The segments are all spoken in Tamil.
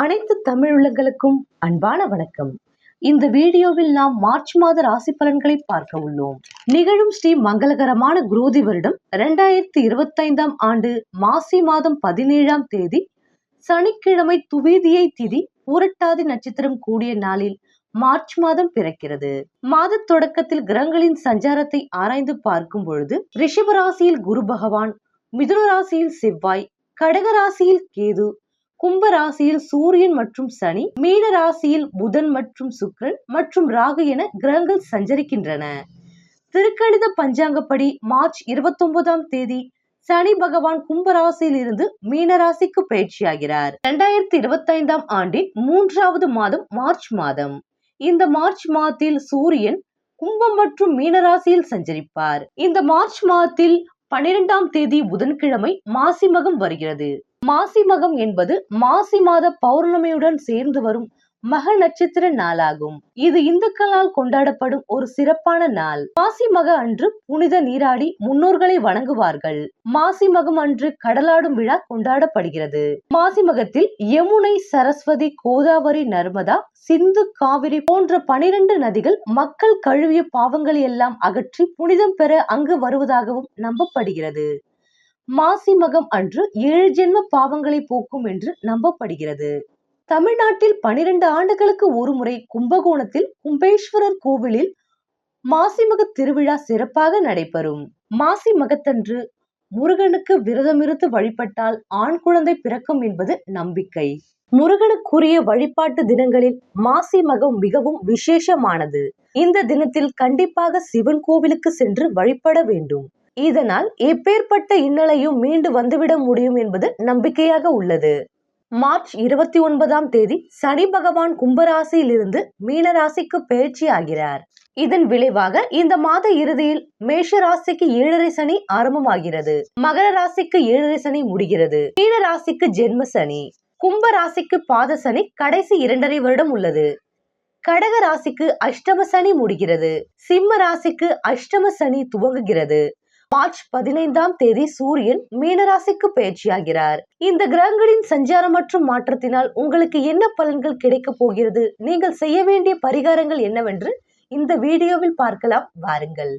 அனைத்து தமிழுள்ளங்களுக்கும் அன்பான வணக்கம். இந்த வீடியோவில் நாம் மார்ச் மாத ராசி பலன்களை பார்க்க உள்ளோம். நிகழும் ஸ்ரீ மங்களகரமான குரோதி வருடம் 2025 ஆண்டு மாசி மாதம் 17ஆம் தேதி சனிக்கிழமை துவேதியை திதி பூரட்டாதி நட்சத்திரம் கூடிய நாளில் மார்ச் மாதம் பிறக்கிறது. மாத தொடக்கத்தில் கிரகங்களின் சஞ்சாரத்தை ஆராய்ந்து பார்க்கும் பொழுது ரிஷபராசியில் குரு பகவான், மிதுன ராசியில் செவ்வாய், கடக ராசியில் கேது, கும்ப ராசியில் சூரியன் மற்றும் சனி, மீன ராசியில் புதன் மற்றும் சுக்கிரன் மற்றும் ராகு என கிரகங்கள் சஞ்சரிக்கின்றன. திருக்கணித பஞ்சாங்கப்படி மார்ச் 29ஆம் தேதி சனி பகவான் கும்ப ராசியில் இருந்து மீன ராசிக்கு பயிற்சியாகிறார். 2025ஆம் ஆண்டின் 3வது மாதம் மார்ச் மாதம். இந்த மார்ச் மாதத்தில் சூரியன் கும்பம் மற்றும் மீன ராசியில் சஞ்சரிப்பார். இந்த மார்ச் மாதத்தில் 12ஆம் தேதி புதன்கிழமை மாசி மகம் வருகிறது. மாசி மகம் என்பது மாசி மாத பௌர்ணமியுடன் சேர்ந்து வரும் மக நட்சத்திர நாளாகும். இது இந்துக்களால் கொண்டாடப்படும் ஒரு சிறப்பான நாள். மாசி மக அன்று புனித நீராடி முன்னோர்களை வணங்குவார்கள். மாசி மகம் அன்று கடலாடும் விழா கொண்டாடப்படுகிறது. மாசி மகத்தில் யமுனை, சரஸ்வதி, கோதாவரி, நர்மதா, சிந்து, காவிரி போன்ற 12 நதிகள் மக்கள் கழுவிய பாவங்களை எல்லாம் அகற்றி புனிதம் பெற அங்கு வருவதாகவும் நம்பப்படுகிறது. மாசி மகம் அன்று 7 ஜென்ம பாவங்களை போக்கும் என்று நம்பப்படுகிறது. தமிழ்நாட்டில் 12 ஆண்டுகளுக்கு ஒருமுறை கும்பகோணத்தில் கும்பேஸ்வரர் கோவிலில் மாசிமக திருவிழா சிறப்பாக நடைபெறும். மாசி மகத்தன்று முருகனுக்கு விரதமிருந்து வழிபட்டால் ஆண் குழந்தை பிறக்கும் என்பது நம்பிக்கை. முருகனுக்குரிய வழிபாட்டு தினங்களில் மாசி மகம் மிகவும் விசேஷமானது. இந்த தினத்தில் கண்டிப்பாக சிவன் கோவிலுக்கு சென்று வழிபட வேண்டும். இதனால் எப்பேற்பட்ட இன்னலையும் மீண்டு வந்துவிட முடியும் என்பது நம்பிக்கையாக உள்ளது. மார்ச் 29ஆம் தேதி சனி பகவான் கும்பராசியில் இருந்து மீனராசிக்கு பயிற்சி ஆகிறார். இதன் விளைவாக இந்த மாத இறுதியில் மேஷ ராசிக்கு 7.5 சனி ஆரம்பமாகிறது. மகர ராசிக்கு 7.5 சனி முடிகிறது. மீன ராசிக்கு ஜென்ம சனி, கும்ப ராசிக்கு பாத சனி கடைசி 2.5 வருடம் உள்ளது. கடக ராசிக்கு அஷ்டம சனி முடிகிறது. சிம்ம ராசிக்கு அஷ்டம சனி துவங்குகிறது. மார்ச் 15ஆம் தேதி சூரியன் மீனராசிக்கு பயிற்சியாகிறார். இந்த கிரகங்களின் சஞ்சாரம் மற்றும் மாற்றத்தினால் உங்களுக்கு என்ன பலன்கள் கிடைக்க போகிறது, நீங்கள் செய்ய வேண்டிய பரிகாரங்கள் என்னவென்று இந்த வீடியோவில் பார்க்கலாம் வாருங்கள்.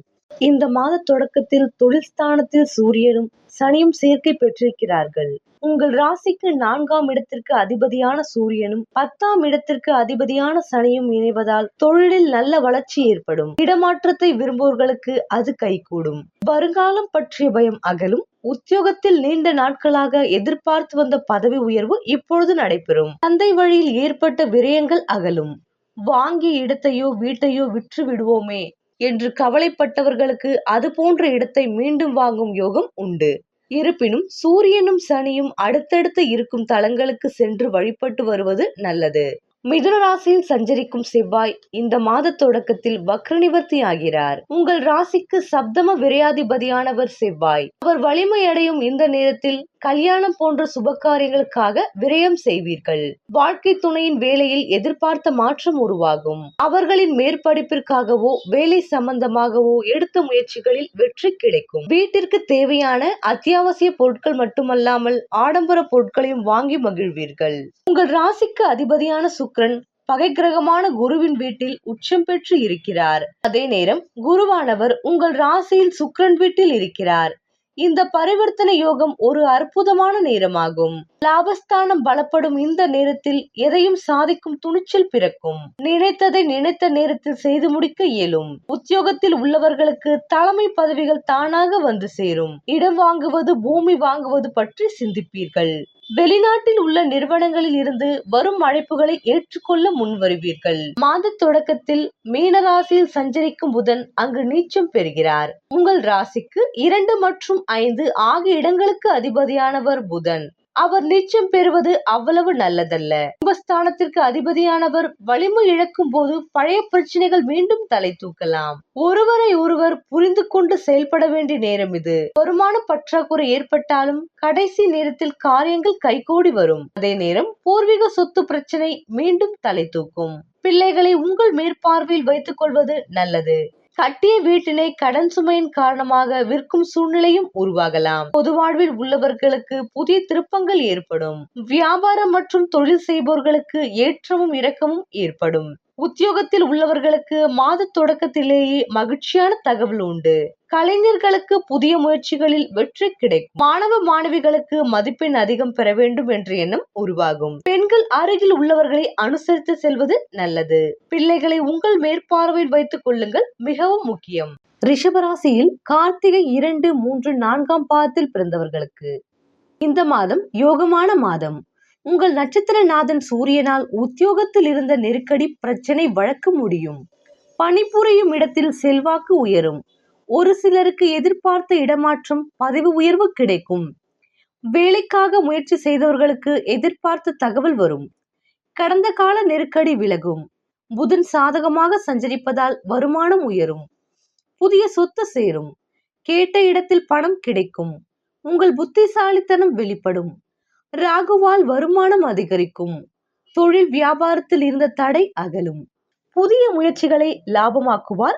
இந்த மாத தொடக்கத்தில் தொழில் ஸ்தானத்தில் சூரியனும் சனியும் சேர்க்கை பெற்றிருக்கிறார்கள். உங்கள் ராசிக்கு 4ஆம் இடத்திற்கு அதிபதியான சூரியனும் 10ஆம் இடத்திற்கு அதிபதியான சனியும் இணைவதால் தொழிலில் நல்ல வளர்ச்சி ஏற்படும். இடமாற்றத்தை விரும்புவோர்களுக்கு அது கைகூடும். வருங்காலம் பற்றிய பயம் அகலும். உத்தியோகத்தில் நீண்ட நாட்களாக எதிர்பார்த்து வந்த பதவி உயர்வு இப்பொழுது நடைபெறும். தந்தை வழியில் ஏற்பட்ட விரயங்கள் அகலும். வாங்கிய இடத்தையோ வீட்டையோ விற்று விடுவோமே என்று கவலைப்பட்டவர்களுக்கு அது போன்ற இடத்தை மீண்டும் வாங்கும் யோகம் உண்டு. இருப்பினும் சூரியனும் சனியும் அடுத்தடுத்து இருக்கும் தலங்களுக்கு சென்று வழிபட்டு வருவது நல்லது. மிதுன ராசியில் சஞ்சரிக்கும் செவ்வாய் இந்த மாத தொடக்கத்தில் வக்ர நிவர்த்தி ஆகிறார். உங்கள் ராசிக்கு சப்தம விரையாதிபதியானவர் செவ்வாய். அவர் வலிமை அடையும் இந்த நேரத்தில் கல்யாணம் போன்ற சுப காரியங்களுக்காக விரயம் செய்வீர்கள். வாழ்க்கை துணையின் வேலையில் எதிர்பார்த்த மாற்றம் உருவாகும். அவர்களின் மேற்படிப்பிற்காகவோ வேலை சம்பந்தமாகவோ எடுத்த முயற்சிகளில் வெற்றி கிடைக்கும். வீட்டிற்கு தேவையான அத்தியாவசிய பொருட்கள் மட்டுமல்லாமல் ஆடம்பர பொருட்களையும் வாங்கி மகிழ்வீர்கள். உங்கள் ராசிக்கு அதிபதியான சுக்கிரன் பகை கிரகமான குருவின் வீட்டில் உச்சம் பெற்று இருக்கிறார். அதே நேரம் குருவானவர் உங்கள் ராசியில் சுக்கிரன் வீட்டில் இருக்கிறார். இந்த பரிவர்த்தனை யோகம் ஒரு அற்புதமான நேரமாகும். லாபஸ்தானம் பலப்படும் இந்த நேரத்தில் எதையும் சாதிக்கும் துணிச்சல் பிறக்கும். நினைத்ததை நினைத்த நேரத்தில் செய்து முடிக்க இயலும். உத்தியோகத்தில் உள்ளவர்களுக்கு தலைமை பதவிகள் தானாக வந்து சேரும். இடம் வாங்குவது, பூமி வாங்குவது பற்றி சிந்திப்பீர்கள். வெளிநாட்டில் உள்ள நிறுவனங்களில் இருந்து வரும் அழைப்புகளை ஏற்றுக்கொள்ள முன்வருவீர்கள். மாத தொடக்கத்தில் மீனராசியில் சஞ்சரிக்கும் புதன் அங்கு நீச்சம் பெறுகிறார். உங்கள் ராசிக்கு 2 மற்றும் 5 ஆகிய இடங்களுக்கு அதிபதியானவர் புதன். அவர் நீச்சம் பெறுவது அவ்வளவு நல்லதல்ல. கும்பஸ்தானத்திற்கு அதிபதியானவர் வலிமை இழக்கும் போது பழைய பிரச்சனைகள் மீண்டும் தலை தூக்கலாம். ஒருவரை ஒருவர் புரிந்து கொண்டு செயல்பட வேண்டிய நேரம் இது. வருமான பற்றாக்குறை ஏற்பட்டாலும் கடைசி நேரத்தில் காரியங்கள் கைகூடி வரும். அதே நேரம் பூர்வீக சொத்து பிரச்சனை மீண்டும் தலை தூக்கும். பிள்ளைகளை உங்கள் மேற்பார்வையில் வைத்துக் கொள்வது நல்லது. கட்டிய வீட்டினை கடன் சுமையின் காரணமாக விற்கும் சூழ்நிலையும் உருவாகலாம். பொது வாழ்வில் உள்ளவர்களுக்கு புதிய திருப்பங்கள் ஏற்படும். வியாபாரம் மற்றும் தொழில் செய்பவர்களுக்கு ஏற்றமும் இறக்கமும் ஏற்படும். உத்தியோகத்தில் உள்ளவர்களுக்கு மாத தொடக்கத்திலேயே மகிழ்ச்சியான தகவல் உண்டு. கலைஞர்களுக்கு புதிய முயற்சிகளில் வெற்றி கிடைக்கும். மாணவ மாணவிகளுக்கு மதிப்பெண் அதிகம் பெற வேண்டும் என்ற எண்ணம் உருவாகும். பெண்கள் அருகில் உள்ளவர்களை அனுசரித்து செல்வது நல்லது. பிள்ளைகளை உங்கள் மேற்பார்வையில் வைத்துக் கொள்ளுங்கள், மிகவும் முக்கியம். ரிஷபராசியில் கார்த்திகை 2, 3, 4ஆம் பாதத்தில் பிறந்தவர்களுக்கு இந்த மாதம் யோகமான மாதம். உங்கள் நட்சத்திரநாதன் சூரியனால் உத்தியோகத்தில் இருந்த நெருக்கடி பிரச்சனை வழக்கு முடியும். பணிபுரியும் இடத்தில் செல்வாக்கு உயரும். ஒரு சிலருக்கு எதிர்பார்த்த இடமாற்றம், பதவி உயர்வு கிடைக்கும். வேலைக்காக முயற்சி செய்தவர்களுக்கு எதிர்பார்த்த தகவல் வரும். கடந்த கால நெருக்கடி விலகும். புதன் சாதகமாக சஞ்சரிப்பதால் வருமானம் உயரும். புதிய சொத்து சேரும். கேட்ட இடத்தில் பணம் கிடைக்கும். உங்கள் புத்திசாலித்தனம் வெளிப்படும். ராகுவால் வருமானம் அதிகரிக்கும். தொழில் வியாபாரத்தில் இருந்த தடை அகலும். புதிய முயற்சிகளை லாபமாக்குவார்.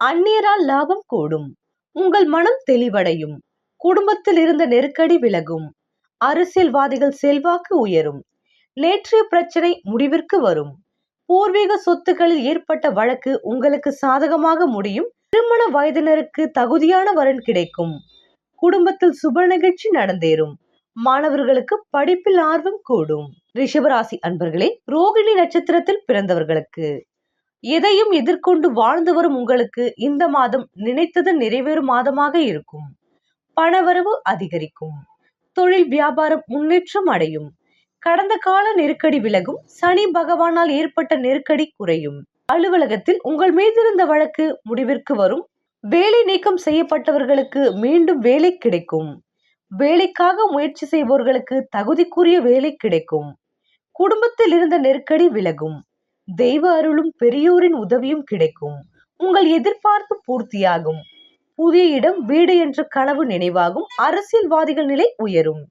அந்நியரால் லாபம் கூடும். உங்கள் மனம் தெளிவடையும். குடும்பத்தில் இருந்த நெருக்கடி விலகும். அரசியல்வாதிகள் செல்வாக்கு உயரும். நேற்றைய பிரச்சனை முடிவிற்கு வரும். பூர்வீக சொத்துக்களில் ஏற்பட்ட வழக்கு உங்களுக்கு சாதகமாக முடியும். திருமண வயதினருக்கு தகுதியான வரன் கிடைக்கும். குடும்பத்தில் சுப நிகழ்ச்சி நடந்தேறும். மாணவர்களுக்கு படிப்பில் ஆர்வம் கூடும். ரிஷபராசி அன்பர்களே, ரோகிணி நட்சத்திரத்தில் பிறந்தவர்களுக்கு எதையும் எதிர்கொண்டு வாழ்ந்து வரும் உங்களுக்கு இந்த மாதம் நினைத்தது நிறைவேறும் மாதமாக இருக்கும். பணவரவு அதிகரிக்கும். தொழில் வியாபாரம் முன்னேற்றம் அடையும். கடந்த கால நெருக்கடி விலகும். சனி பகவானால் ஏற்பட்ட நெருக்கடி குறையும். அலுவலகத்தில் உங்கள் மீதிருந்த வழக்கு முடிவிற்கு வரும். வேலை நீக்கம் செய்யப்பட்டவர்களுக்கு மீண்டும் வேலை கிடைக்கும். வேலைக்காக முயற்சி செய்பவர்களுக்கு தகுதிக்குரிய வேலை கிடைக்கும். குடும்பத்தில் இருந்த நெருக்கடி விலகும். தெய்வ அருளும் பெரியோரின் உதவியும் கிடைக்கும். உங்கள் எதிர்பார்ப்பு பூர்த்தியாகும். புதிய இடம், வீடு என்ற கனவு நினைவாகும். அரசியல்வாதிகள் நிலை உயரும்.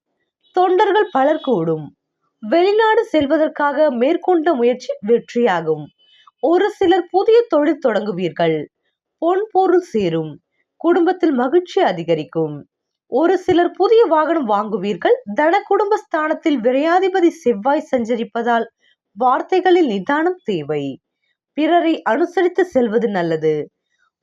தொண்டர்கள் பலர் கூடும். வெளிநாடு செல்வதற்காக மேற்கொண்ட முயற்சி வெற்றியாகும். ஒரு சிலர் புதிய தொழில் தொடங்குவீர்கள். பொன் பொருள் சேரும். குடும்பத்தில் மகிழ்ச்சி அதிகரிக்கும். ஒரு சிலர் புதிய வாகனம் வாங்குவீர்கள். தன குடும்ப ஸ்தானத்தில் விரையாதிபதி செவ்வாய் சஞ்சரிப்பதால் வார்த்தைகளில் நிதானம் தேவை. பிறரை அனுசரித்து செல்வது நல்லது.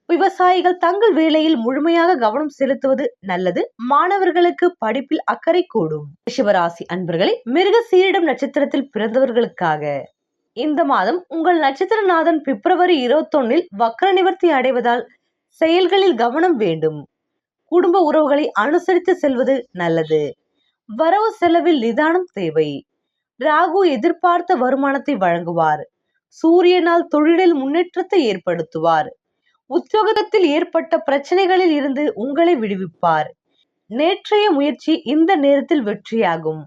விவசாயிகள் தங்கள் வேலையில் முழுமையாக கவனம் செலுத்துவது நல்லது. மாணவர்களுக்கு படிப்பில் அக்கறை கூடும். ரிஷபராசி அன்பர்களே, மிருகசீரிடம் நட்சத்திரத்தில் பிறந்தவர்களுக்காக இந்த மாதம் உங்கள் நட்சத்திரநாதன் பிப்ரவரி 21 வக்ர நிவர்த்தி அடைவதால் செயல்களில் கவனம் வேண்டும். குடும்ப உறவுகளை அனுசரித்து செல்வது நல்லது. வரவு செலவில் நிதானம் தேவை. ராகு எதிர்பார்த்த வருமானத்தை வழங்குவார். சூரியனால் தொழிலில் முன்னேற்றத்தை ஏற்படுத்துவார். உத்தியோகத்தில் ஏற்பட்ட பிரச்சனைகளில் இருந்து உங்களை விடுவிப்பார். நேற்றைய முயற்சி இந்த நேரத்தில் வெற்றியாகும்.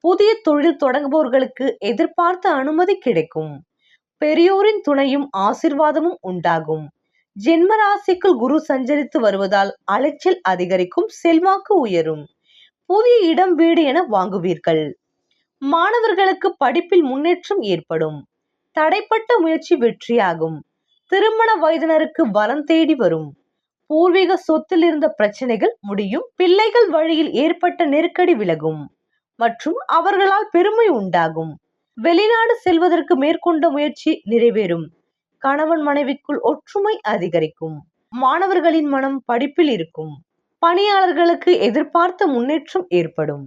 புதிய தொழில் தொடங்குபவர்களுக்கு எதிர்பார்த்த அனுமதி கிடைக்கும். பெரியோரின் துணையும் ஆசிர்வாதமும் உண்டாகும். ஜென்ம ராசிக்குள் குரு சஞ்சரித்து வருவதால் அலைச்சல் அதிகரிக்கும். செல்வாக்கு உயரும். புதிய இடம், வீடு என வாங்குவீர்கள். மாணவர்களுக்கு படிப்பில் முன்னேற்றம் ஏற்படும். தடைப்பட்ட முயற்சி வெற்றியாகும். திருமண வயதினருக்கு பலம் தேடி வரும். பூர்வீக சொத்தில் இருந்த பிரச்சனைகள் முடியும். பிள்ளைகள் வழியில் ஏற்பட்ட நெருக்கடி விலகும் மற்றும் அவர்களால் பெருமை உண்டாகும். வெளிநாடு செல்வதற்கு மேற்கொண்ட முயற்சி நிறைவேறும். கணவன் மனைவிக்குள் ஒற்றுமை அதிகரிக்கும். மாணவர்களின் மனம் படிப்பில் இருக்கும். பணியாளர்களுக்கு எதிர்பார்த்த முன்னேற்றம் ஏற்படும்.